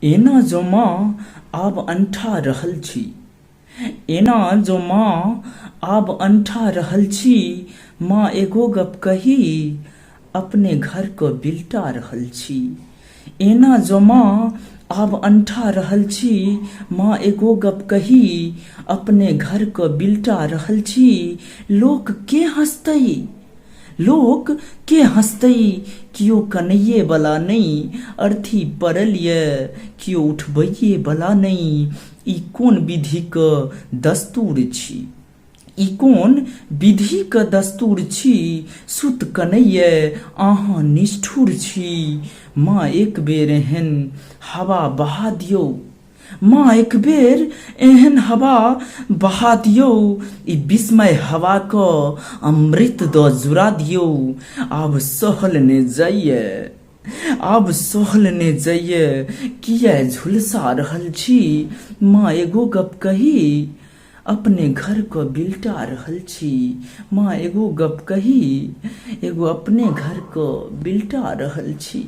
एना जो माँ आब अंठा रहल छी, एना जो माँ आब अंठा रहल छी, माँ एगो गप कही अपने घर को बिल्टा रहल छी। एना जो माँ आब अंठा रहल छी, माँ एगो गप कही अपने घर को बिल्टा रहल छी। लोक के हंसतै, लोक के हंसतै, कियो कनैये बला नहीं, अर्थी पड़ल ये कियो उठबैये बला नहीं। ई कोन विधि क दस्तूर छी, ई कोन विधि क दस्तूर छी, सुत कनैये अहाँ निष्ठुर छी। माँ एक बेर एहन हवा बहा दियौ, माँ एक बेर एहन हवा बहा दियौ, ई विस्मय हवा क अमृत द जुरा दियौ। आब सहल ने जाइए, आब सहल ने जाइए, किया झुलसा रहल छी। माँ एगो गप कही अपने घर को बिल्टा रहल छी। माँ एगो गप कही एगो अपने घर को बिल्टा रहल छी।